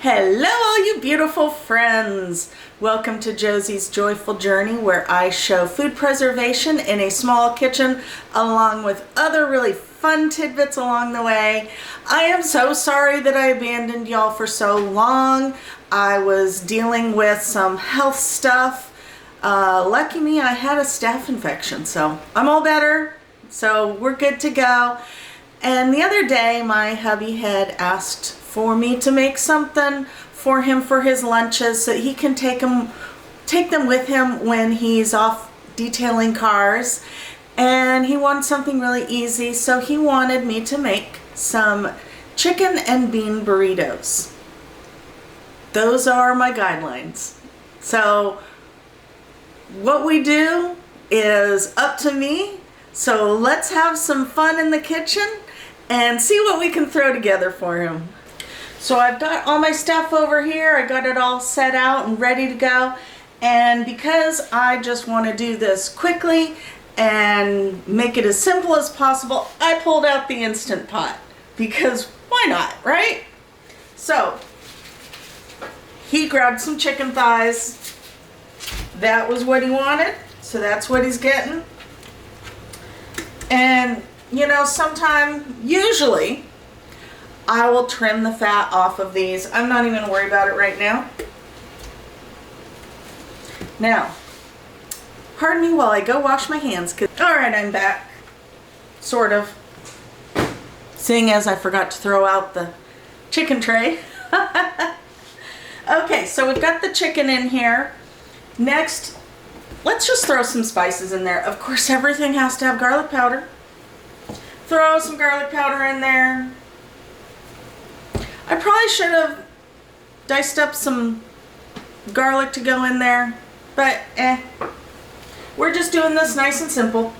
Hello all you beautiful friends! Welcome to Josie's Joyful Journey, where I show food preservation in a small kitchen along with other really fun tidbits along the way. I am so sorry that I abandoned y'all for so long. I was dealing with some health stuff. Lucky me, I had a staph infection, so I'm all better. So we're good to go. And the other day my hubby had asked for me to make something for him for his lunches so he can take them with him when he's off detailing cars. And he wanted something really easy, so he wanted me to make some chicken and bean burritos. Those are my guidelines. So what we do is up to me. So let's have some fun in the kitchen and see what we can throw together for him. So I've got all my stuff over here. I got it all set out and ready to go. And because I just want to do this quickly and make it as simple as possible, I pulled out the Instant Pot. Because why not, right? So he grabbed some chicken thighs. That was what he wanted, so that's what he's getting. And you know, usually, I will trim the fat off of these. I'm not even going to worry about it right now. Now, pardon me while I go wash my hands. Alright, I'm back. Sort of. Seeing as I forgot to throw out the chicken tray. Okay, so we've got the chicken in here. Next, let's just throw some spices in there. Of course, everything has to have garlic powder. Throw some garlic powder in there. I probably should have diced up some garlic to go in there, but we're just doing this nice and simple.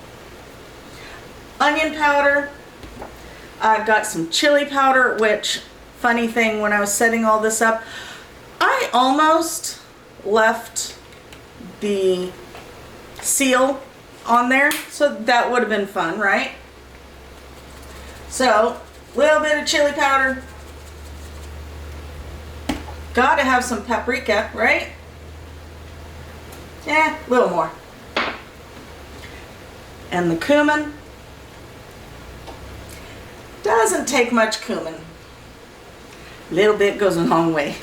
Onion powder. I've got some chili powder, which, funny thing, when I was setting all this up, I almost left the seal on there, so that would have been fun, right? So, a little bit of chili powder. Gotta have some paprika, right? A little more. And the cumin. Doesn't take much cumin. A little bit goes a long way.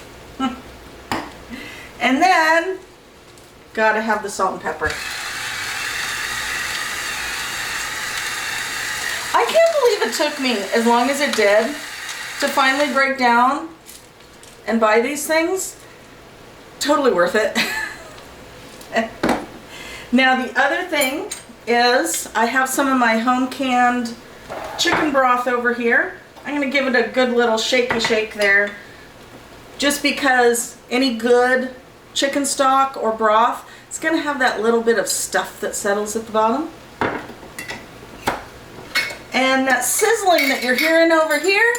And then, gotta have the salt and pepper. I can't believe it took me as long as it did to finally break down and buy these things. Totally worth it. Now the other thing is I have some of my home canned chicken broth over here. I'm going to give it a good little shaky shake there, just because any good chicken stock or broth, it's going to have that little bit of stuff that settles at the bottom. And that sizzling that you're hearing over here,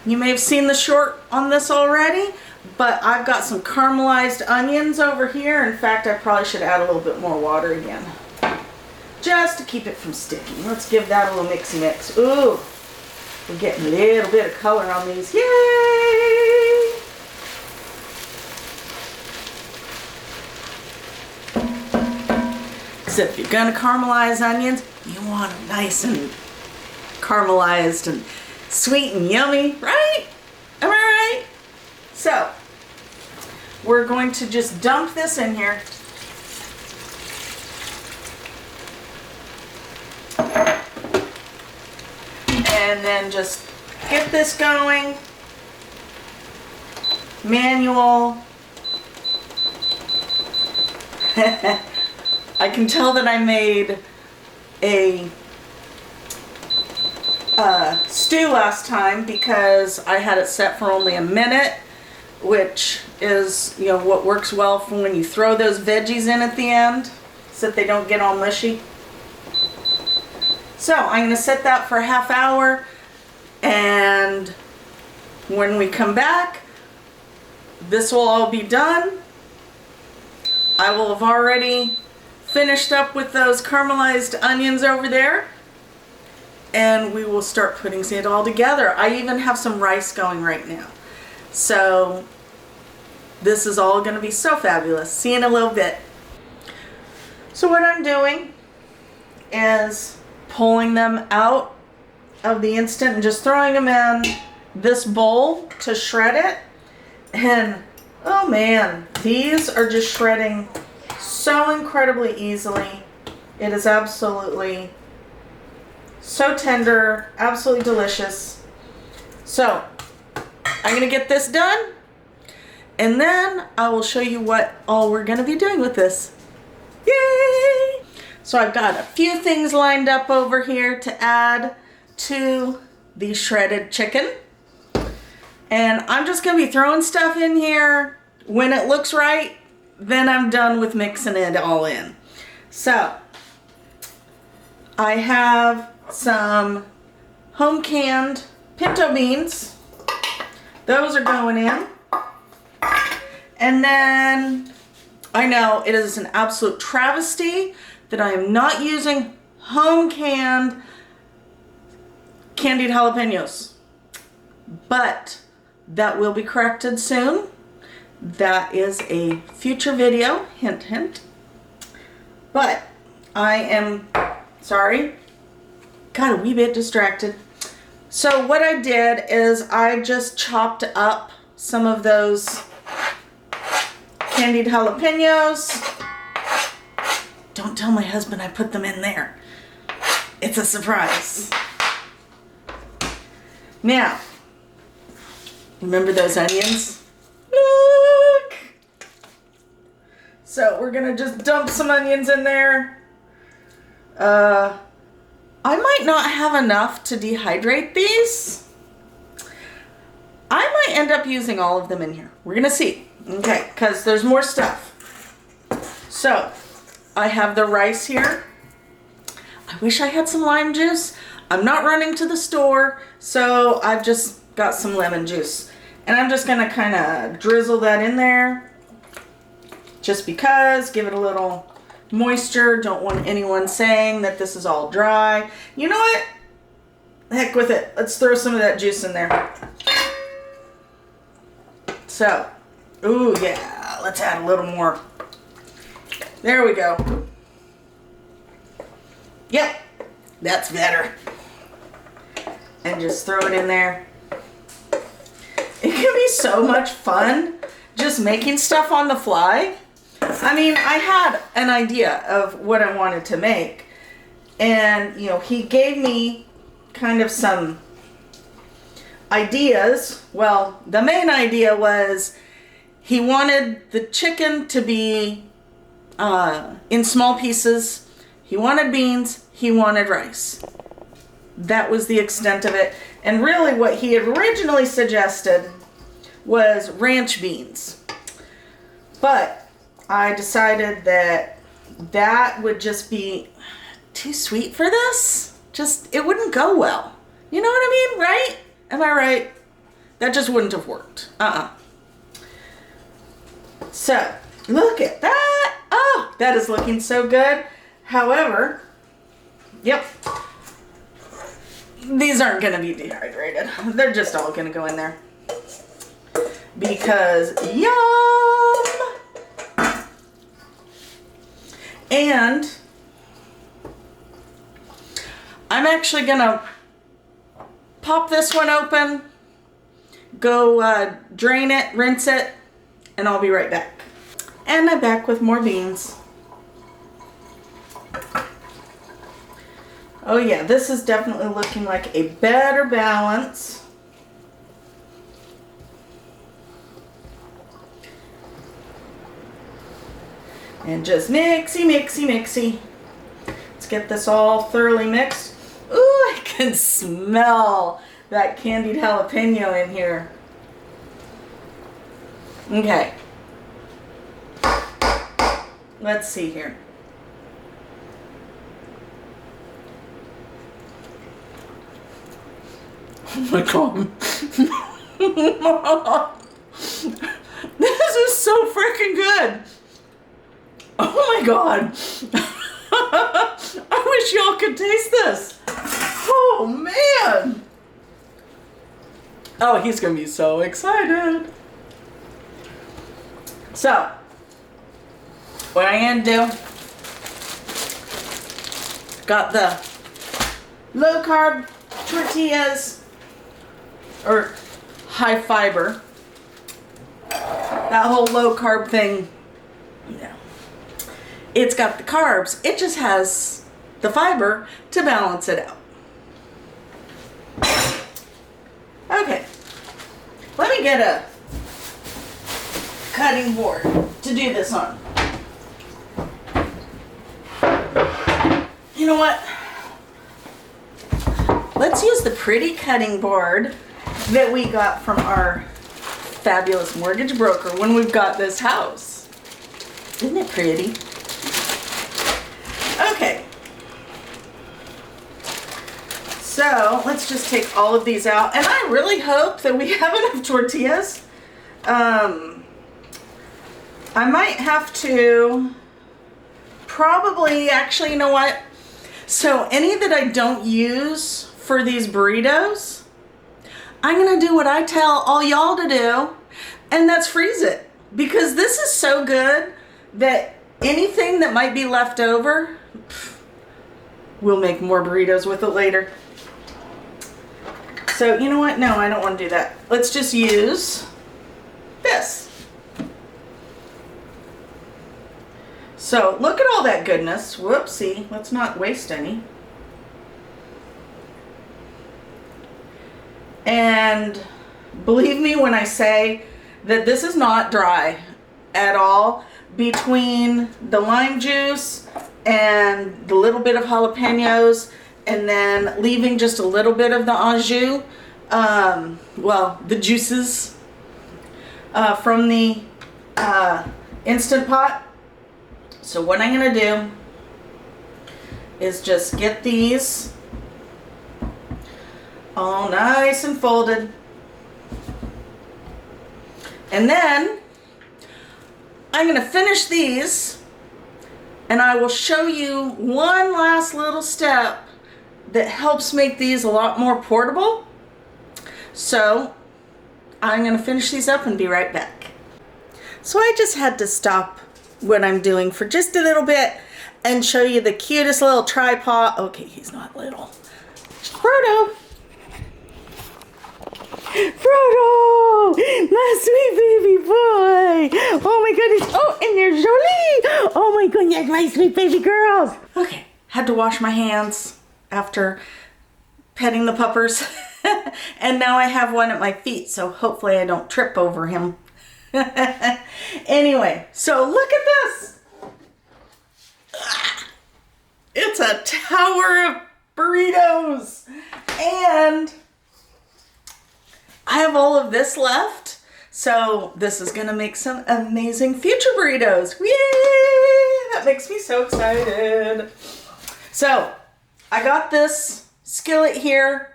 you may have seen the short on this already, but I've got some caramelized onions over here. In fact, I probably should add a little bit more water again, just to keep it from sticking. Let's give that a little mixy mix. Ooh, we're getting a little bit of color on these. Yay! So if you're going to caramelize onions, you want them nice and caramelized and sweet and yummy, right? Am I right? So, we're going to just dump this in here. And then just get this going. Manual. I can tell that I made a stew last time because I had it set for only a minute, which is, you know, what works well for when you throw those veggies in at the end so that they don't get all mushy. So I'm going to set that for a half hour, and when we come back, this will all be done. I will have already finished up with those caramelized onions over there, and we will start putting it all together. I even have some rice going right now. So this is all going to be so fabulous. See you in a little bit. So what I'm doing is pulling them out of the Instant and just throwing them in this bowl to shred it. And oh man, these are just shredding so incredibly easily. It is absolutely so tender, absolutely delicious. So I'm gonna get this done, and then I will show you what all we're gonna be doing with this. Yay! So I've got a few things lined up over here to add to the shredded chicken. And I'm just gonna be throwing stuff in here. When it looks right, then I'm done with mixing it all in. So I have some home canned pinto beans. Those are going in. And then I know it is an absolute travesty that I am not using home canned candied jalapenos, but that will be corrected soon. That is a future video, hint hint. But I am sorry, got a wee bit distracted. So what I did is I just chopped up some of those candied jalapenos. Don't tell my husband I put them in there. It's a surprise. Now, remember those onions? Look! So we're gonna just dump some onions in there. I might not have enough to dehydrate these. I might end up using all of them in here. We're gonna see. Okay, because there's more stuff. So, I have the rice here. I wish I had some lime juice. I'm not running to the store, so I've just got some lemon juice. And I'm just gonna kind of drizzle that in there. Just because, give it a little moisture. Don't want anyone saying that this is all dry. You know what? Heck with it. Let's throw some of that juice in there. So, ooh yeah, let's add a little more. There we go. Yep, that's better. And just throw it in there. It can be so much fun just making stuff on the fly. I mean, I had an idea of what I wanted to make, and you know, he gave me kind of some ideas. Well, the main idea was he wanted the chicken to be in small pieces. He wanted beans, he wanted rice. That was the extent of it. And really what he had originally suggested was ranch beans. But I decided that that would just be too sweet for this. Just, it wouldn't go well. You know what I mean, right? Am I right? That just wouldn't have worked. So, look at that. Oh, that is looking so good. However, yep, these aren't going to be dehydrated. They're just all going to go in there. Because, yum! And I'm actually going to pop this one open, go drain it, rinse it, and I'll be right back. And I'm back with more beans. Oh yeah, this is definitely looking like a better balance. And just mixy, mixy, mixy. Let's get this all thoroughly mixed. Ooh, I can smell that candied jalapeno in here. Okay. Let's see here. Oh my god. This is so freaking good. Oh my god. I wish y'all could taste this. Oh man. Oh, he's gonna be so excited. So, what I'm gonna do, got the low carb tortillas, or high fiber. That whole low carb thing, you know, it's got the carbs. It just has the fiber to balance it out. Okay, let me get a cutting board to do this on. You know what? Let's use the pretty cutting board that we got from our fabulous mortgage broker when we've got this house. Isn't it pretty? Okay. So let's just take all of these out. And I really hope that we have enough tortillas. I might have to probably, actually, you know what? So any that I don't use for these burritos, I'm going to do what I tell all y'all to do, and that's freeze it. Because this is so good that anything that might be left over, we'll make more burritos with it later. So, you know what? No, I don't want to do that. Let's just use this. So, look at all that goodness. Whoopsie. Let's not waste any. And believe me when I say that this is not dry at all. Between the lime juice and the little bit of jalapenos, and then leaving just a little bit of the au jus, well, the juices from the Instant Pot. So what I'm going to do is just get these all nice and folded. And then I'm going to finish these, and I will show you one last little step that helps make these a lot more portable. So I'm going to finish these up and be right back. So I just had to stop what I'm doing for just a little bit and show you the cutest little tripod. Okay, he's not little. Frodo! Frodo! My sweet baby boy! Oh my goodness! Oh, and there's Jolie! Oh my goodness, my sweet baby girls! Okay, had to wash my hands after petting the puppers. And now I have one at my feet, so hopefully I don't trip over him. Anyway, so look at this. It's a tower of burritos. And I have all of this left. So this is going to make some amazing future burritos. Yay! That makes me so excited. So I got this skillet here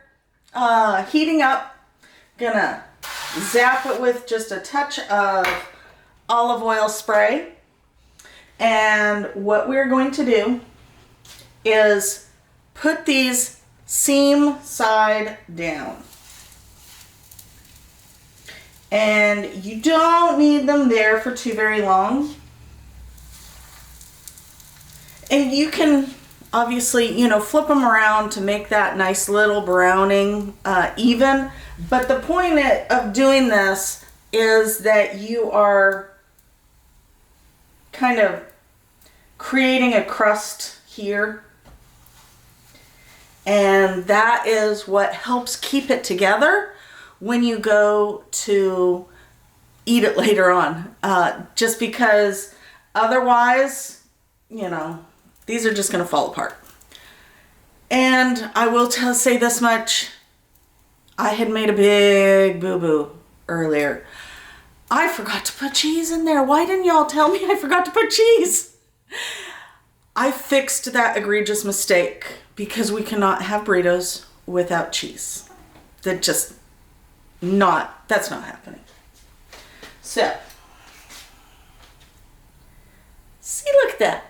heating up. Gonna zap it with just a touch of olive oil spray. And what we're going to do is put these seam side down. And you don't need them there for too very long. And you can obviously, you know, flip them around to make that nice little browning even. But the point of doing this is that you are kind of creating a crust here. And that is what helps keep it together when you go to eat it later on. Just because otherwise, you know, these are just going to fall apart. And I will say this much. I had made a big boo-boo earlier. I forgot to put cheese in there. Why didn't y'all tell me I forgot to put cheese? I fixed that egregious mistake because we cannot have burritos without cheese. That's not happening. So, see, look at that.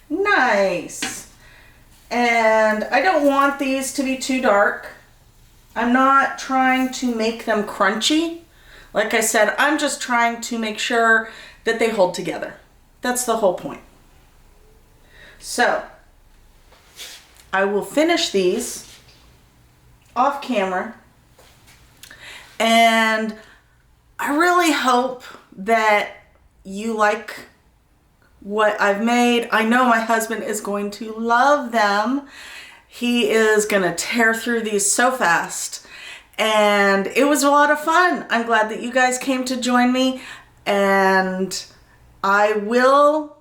Nice. And I don't want these to be too dark. I'm not trying to make them crunchy. Like I said, I'm just trying to make sure that they hold together. That's the whole point. So, I will finish these off camera, and I really hope that you like what I've made. I know my husband is going to love them. He is gonna tear through these so fast, and it was a lot of fun. I'm glad that you guys came to join me, and I will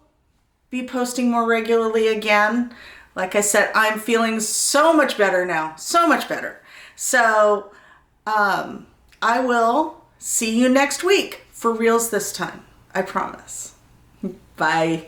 be posting more regularly again. Like I said, I'm feeling so much better now, so much better. So I will see you next week for reals this time. I promise. Bye.